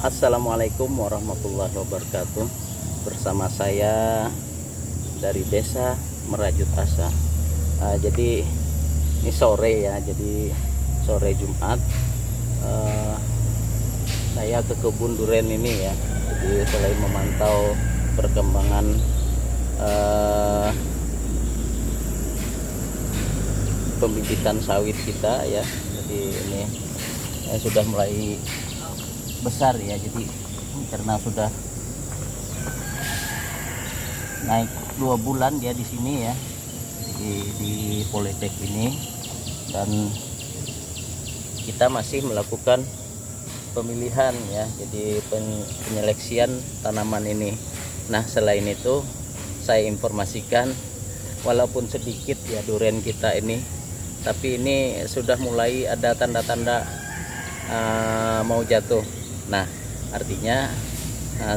Assalamualaikum warahmatullahi wabarakatuh. Bersama saya dari desa Merajut Asa. Jadi ini sore ya, jadi sore Jumat. Saya ke kebun duren ini ya. Jadi selain memantau perkembangan pembibitan sawit kita ya. Jadi ini sudah mulai besar ya, jadi karena sudah naik 2 bulan dia di sini ya, di Politek ini, dan kita masih melakukan pemilihan ya, jadi penyeleksian tanaman ini. Nah, selain itu saya informasikan walaupun sedikit ya duren kita ini, tapi ini sudah mulai ada tanda-tanda mau jatuh. Nah, artinya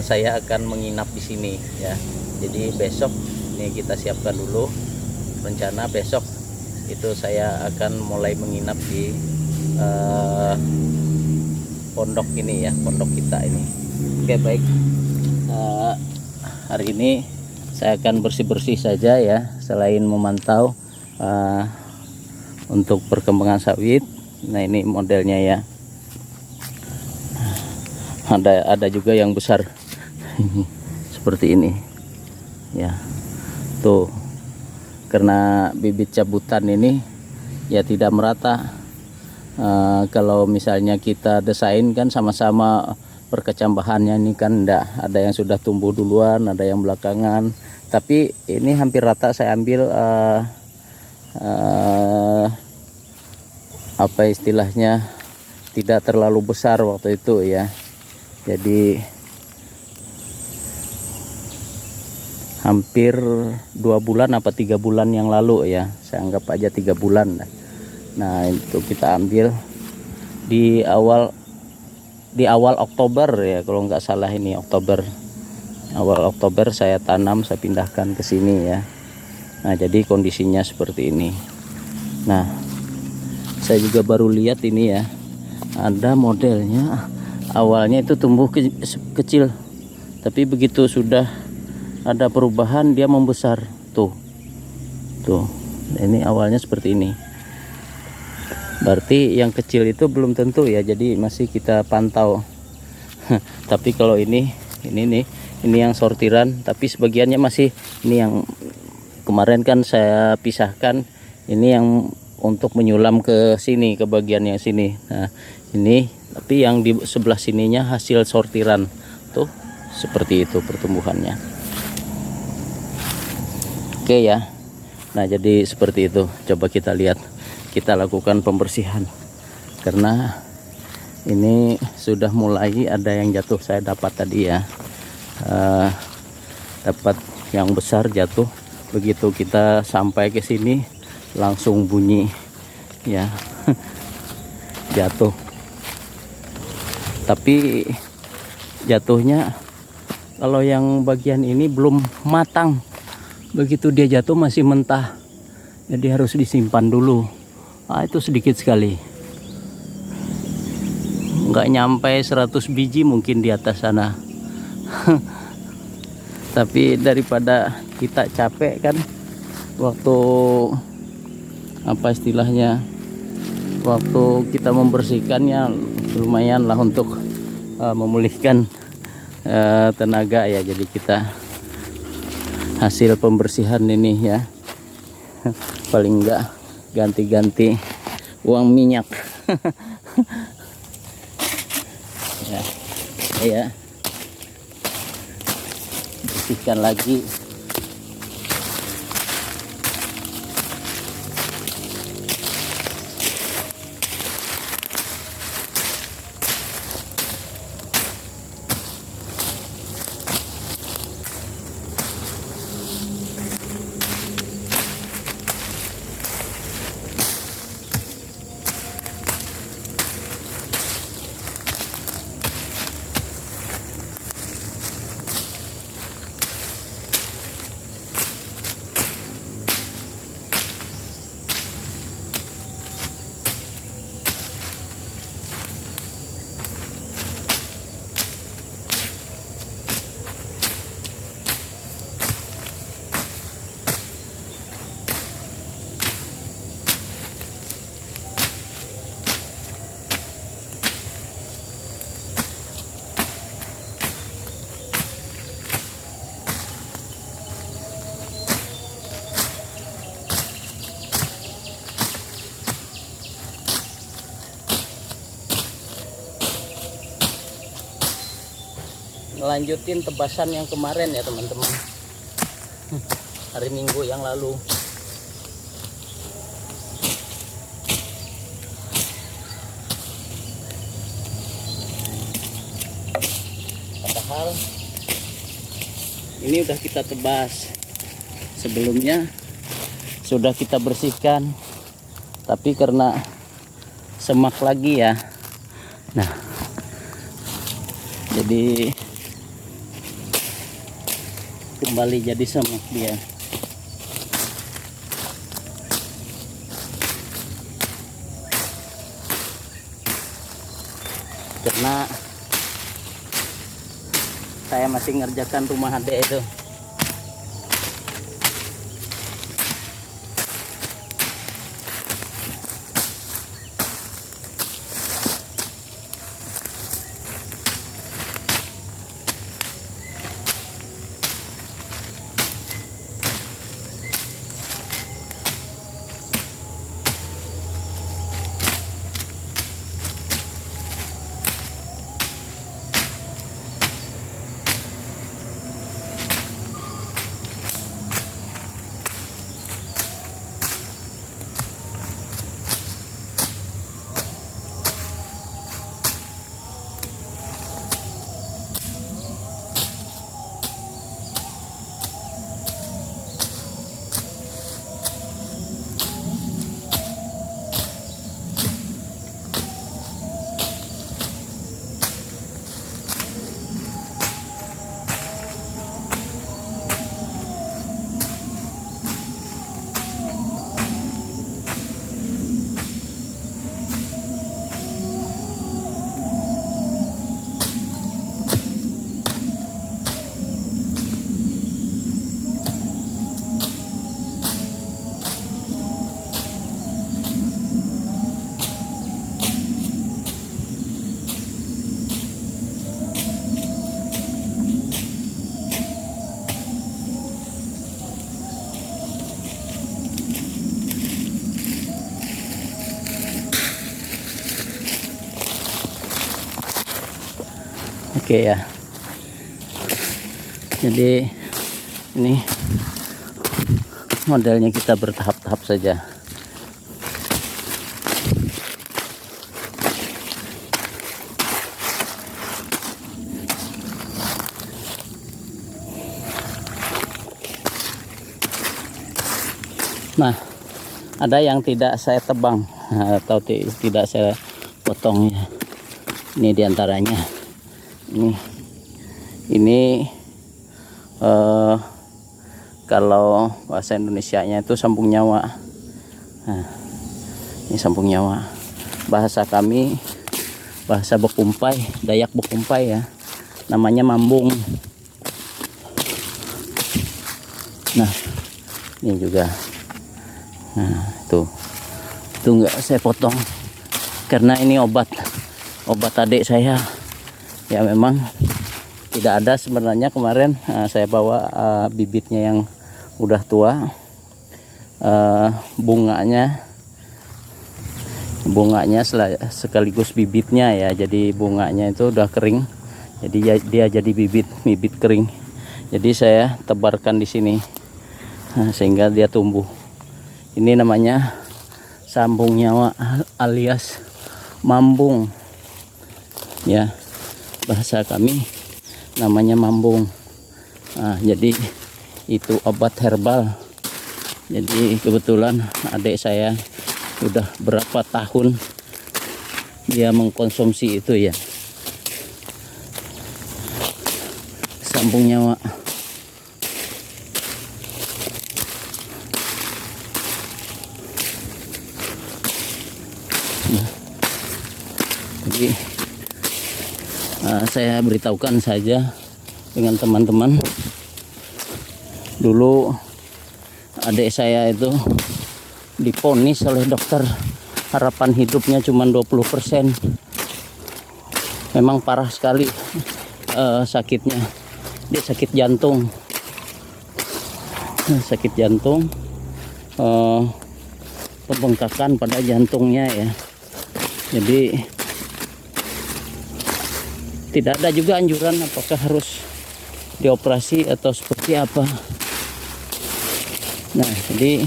saya akan menginap di sini ya. Jadi besok ini kita siapkan dulu rencana, besok itu saya akan mulai menginap di pondok ini ya, pondok kita ini. Oke, baik. Hari ini saya akan bersih-bersih saja ya, selain memantau untuk perkembangan sawit. Nah, ini modelnya ya. Ada juga yang besar seperti ini ya, tuh, karena bibit cabutan ini ya tidak merata. Kalau misalnya kita desain kan sama-sama perkecambahannya ini kan enggak, ada yang sudah tumbuh duluan, ada yang belakangan, tapi ini hampir rata. Saya ambil apa istilahnya, tidak terlalu besar waktu itu ya. Jadi hampir 2 bulan apa 3 bulan yang lalu ya, saya anggap aja 3 bulan. Nah, itu kita ambil di awal Oktober ya, kalau nggak salah ini awal Oktober saya tanam, saya pindahkan ke sini ya. Nah, jadi kondisinya seperti ini. Nah, saya juga baru lihat ini ya, ada modelnya. Awalnya itu tumbuh kecil, tapi begitu sudah ada perubahan dia membesar. Tuh, ini awalnya seperti ini. Berarti yang kecil itu belum tentu ya, jadi masih kita pantau. Tapi kalau ini yang sortiran, tapi sebagiannya masih, ini yang kemarin kan saya pisahkan, ini yang untuk menyulam ke sini, ke bagian yang sini. Nah, ini tapi yang di sebelah sininya hasil sortiran. Tuh, seperti itu pertumbuhannya. Oke ya. Nah, jadi seperti itu. Coba kita lihat, kita lakukan pembersihan karena ini sudah mulai ada yang jatuh. Saya dapat tadi ya, dapat yang besar jatuh. Begitu kita sampai ke sini langsung bunyi ya. Jatuh, tapi jatuhnya kalau yang bagian ini belum matang, begitu dia jatuh masih mentah, jadi harus disimpan dulu. Itu sedikit sekali, nggak nyampe 100 biji mungkin di atas sana. Tapi daripada kita capek kan, waktu apa istilahnya, waktu kita membersihkannya lumayan lah untuk memulihkan tenaga ya. Jadi kita hasil pembersihan ini ya, paling enggak ganti-ganti uang minyak. ya bersihkan lagi. ngelanjutin tebasan yang kemarin ya teman-teman, hari Minggu yang lalu. Padahal ini udah kita tebas sebelumnya, sudah kita bersihkan, tapi karena semak lagi ya, nah jadi kembali jadi semak dia. Karena saya masih ngerjakan rumah adek itu. Oke ya, jadi ini modelnya kita bertahap-tahap saja. Nah, ada yang tidak saya tebang atau tidak saya potong ya. Ini diantaranya. Ini kalau bahasa Indonesianya itu sambung nyawa. Nah, ini sambung nyawa. Bahasa kami, bahasa Bekumpai, Dayak Bekumpai ya, namanya mambung. Nah, ini juga. Nah, itu enggak saya potong karena ini obat adik saya. Ya memang tidak ada sebenarnya. Kemarin saya bawa bibitnya yang udah tua, bunganya sekaligus bibitnya ya. Jadi bunganya itu udah kering, jadi dia jadi bibit kering. Jadi saya tebarkan di sini sehingga dia tumbuh. Ini namanya sambung nyawa alias mambung ya, bahasa kami namanya mambung. Nah, jadi itu obat herbal. Jadi kebetulan adik saya udah berapa tahun dia mengkonsumsi itu ya, sambung nyawa. Nah, jadi saya beritahukan saja dengan teman-teman. Dulu adik saya itu diponis oleh dokter harapan hidupnya cuma 20%. Memang parah sekali sakitnya. Dia sakit jantung. Sakit jantung, pembengkakan pada jantungnya ya. Jadi tidak ada juga anjuran apakah harus dioperasi atau seperti apa. Nah, jadi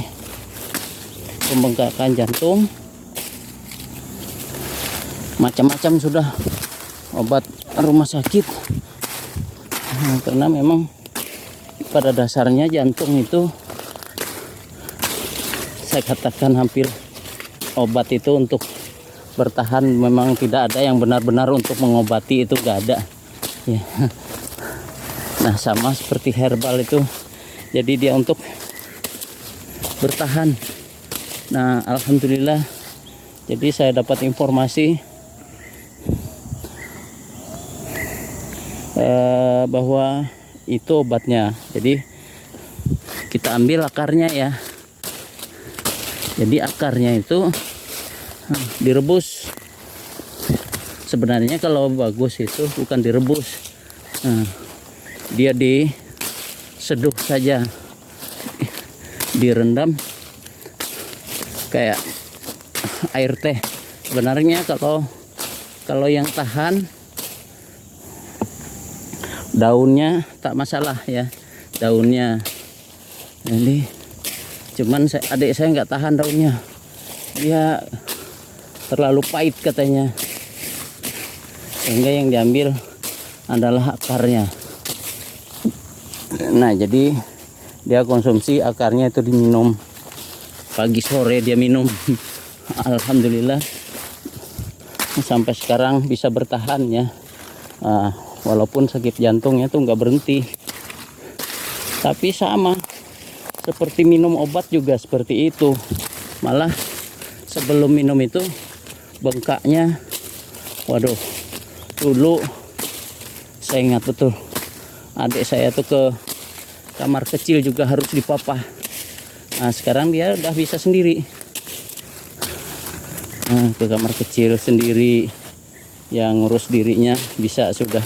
pembengkakan jantung macam-macam sudah obat rumah sakit. Nah, karena memang pada dasarnya jantung itu saya katakan hampir obat itu untuk bertahan, memang tidak ada yang benar-benar untuk mengobati, itu gak ada ya. Nah, sama seperti herbal itu, jadi dia untuk bertahan. Nah, alhamdulillah, jadi saya dapat informasi bahwa itu obatnya. Jadi kita ambil akarnya ya. Jadi akarnya itu direbus. Sebenarnya kalau bagus itu bukan direbus, dia diseduh saja, direndam kayak air teh. Sebenarnya kalau yang tahan daunnya tak masalah ya, daunnya. Jadi cuman adik saya nggak tahan daunnya, dia terlalu pahit katanya, sehingga yang diambil adalah akarnya. Nah, jadi dia konsumsi akarnya itu diminum pagi sore, dia minum. Alhamdulillah sampai sekarang bisa bertahan ya. Walaupun sakit jantungnya tuh nggak berhenti, tapi sama seperti minum obat juga seperti itu. Malah sebelum minum itu bengkaknya, waduh, dulu saya ingat betul adik saya tuh ke kamar kecil juga harus dipapah. Nah, sekarang dia udah bisa sendiri, ke kamar kecil sendiri, yang ngurus dirinya bisa sudah.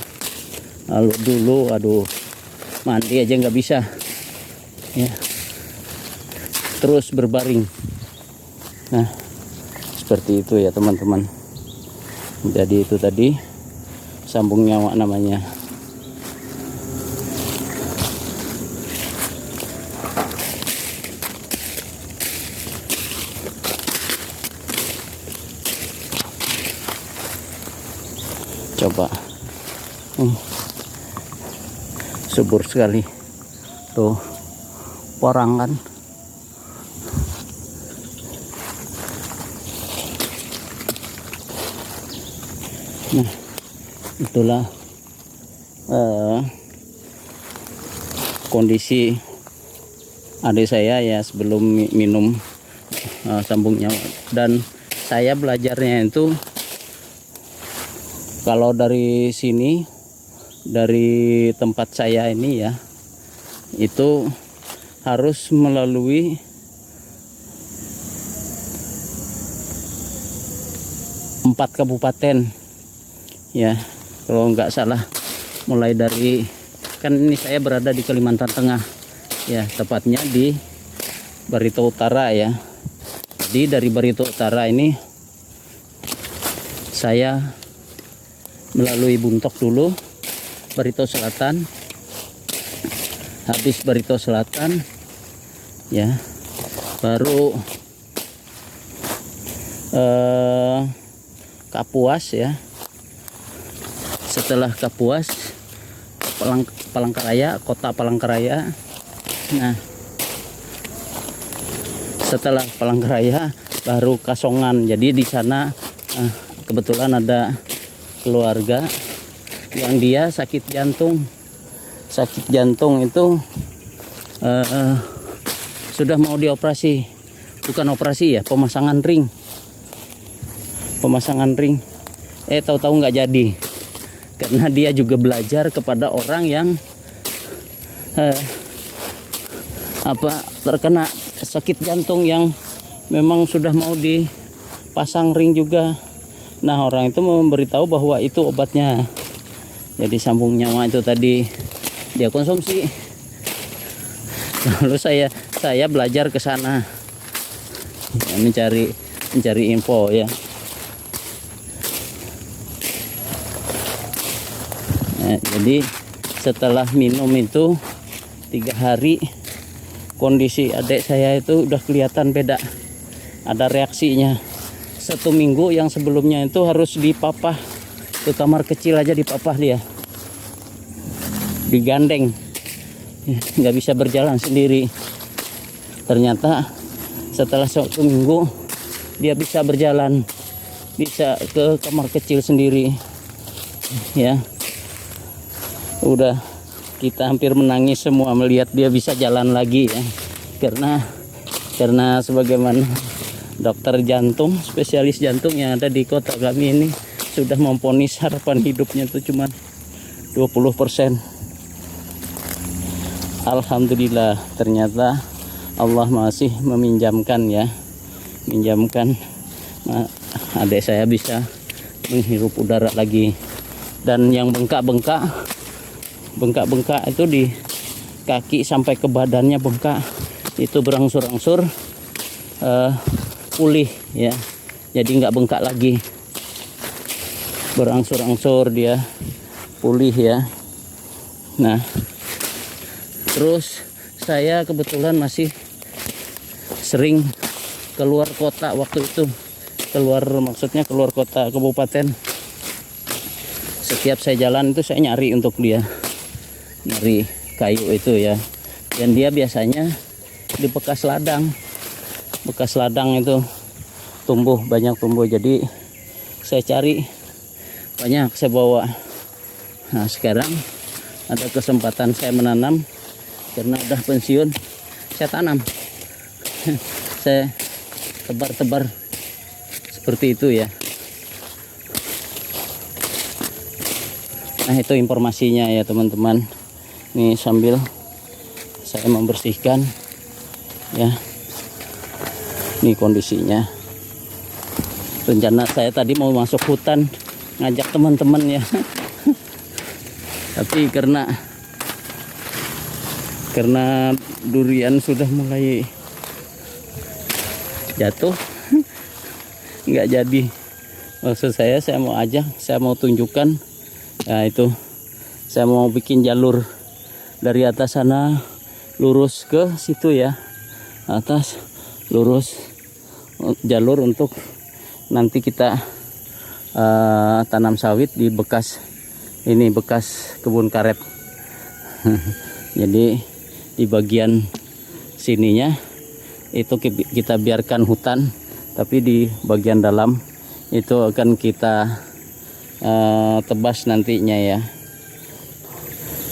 Lalu dulu aduh, mandi aja nggak bisa ya, terus berbaring. Nah, seperti itu ya teman-teman. Jadi itu tadi sambung nyawa namanya. Coba subur sekali tuh porang kan. Nah, itulah kondisi adik saya ya sebelum minum sambung nyawa. Dan saya belajarnya itu kalau dari sini, dari tempat saya ini ya, itu harus melalui 4 kabupaten ya, kalau nggak salah. Mulai dari, kan ini saya berada di Kalimantan Tengah ya, tepatnya di Barito Utara ya. Jadi dari Barito Utara ini saya melalui Buntok dulu, Barito Selatan, habis Barito Selatan ya, baru Kapuas ya. Setelah Kapuas, Palangkaraya, kota Palangkaraya. Nah, setelah Palangkaraya baru Kasongan. Jadi di sana kebetulan ada keluarga yang dia sakit jantung. Sakit jantung itu sudah mau dioperasi, bukan operasi ya, pemasangan ring. Pemasangan ring. Tahu-tahu nggak jadi, karena dia juga belajar kepada orang yang terkena sakit jantung yang memang sudah mau dipasang ring juga. Nah, orang itu memberitahu bahwa itu obatnya. Jadi sambung nyawa itu tadi dia konsumsi. Lalu saya belajar ke sana ya, mencari info ya. Nah, jadi setelah minum itu 3 hari, kondisi adik saya itu udah kelihatan beda, ada reaksinya. 1 minggu yang sebelumnya itu harus dipapah ke kamar kecil aja, dipapah dia, digandeng, nggak bisa berjalan sendiri. Ternyata setelah 1 minggu dia bisa berjalan, bisa ke kamar kecil sendiri ya. Udah kita hampir menangis semua melihat dia bisa jalan lagi ya, karena sebagaimana dokter jantung, spesialis jantung yang ada di kota kami ini sudah memvonis harapan hidupnya itu cuma 20%. Alhamdulillah, ternyata Allah masih meminjamkan ya, adik saya bisa menghirup udara lagi. Dan yang bengkak-bengkak itu di kaki sampai ke badannya bengkak, itu berangsur-angsur pulih ya, jadi nggak bengkak lagi, berangsur-angsur dia pulih ya. Nah, terus saya kebetulan masih sering keluar kota waktu itu, keluar kota kabupaten. Setiap saya jalan itu saya nyari untuk dia, nyari kayu itu ya. Dan dia biasanya di bekas ladang itu banyak tumbuh, jadi saya cari banyak, saya bawa. Nah, sekarang ada kesempatan saya menanam, karena udah pensiun saya tanam. Saya tebar-tebar seperti itu ya. Nah, itu informasinya ya teman-teman. Ini sambil saya membersihkan ya. Ini kondisinya. Rencana saya tadi mau masuk hutan ngajak teman-teman ya. Tapi karena durian sudah mulai jatuh, nggak jadi. Maksud saya mau tunjukkan. Nah, itu saya mau bikin jalur dari atas sana lurus ke situ ya, atas lurus, jalur untuk nanti kita tanam sawit di bekas kebun karet. Jadi di bagian sininya itu kita biarkan hutan, tapi di bagian dalam itu akan kita tebas nantinya ya.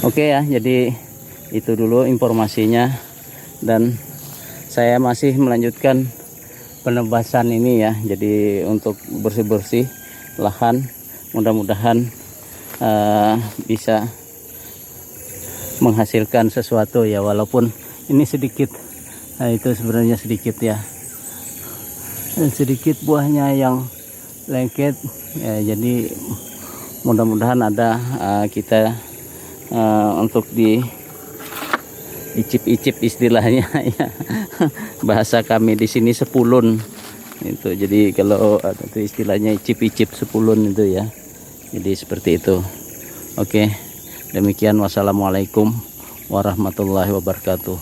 Oke ya, jadi itu dulu informasinya, dan saya masih melanjutkan penebasan ini ya. Jadi untuk bersih-bersih lahan, mudah-mudahan bisa menghasilkan sesuatu ya, walaupun ini sedikit. Nah, itu sebenarnya sedikit ya, sedikit buahnya yang lengket ya. Jadi mudah-mudahan ada kita untuk icip-icip istilahnya ya. Bahasa kami di sini sepulun itu. Jadi kalau ada itu istilahnya icip-icip sepulun itu ya. Jadi seperti itu. Oke, demikian, wassalamualaikum warahmatullahi wabarakatuh.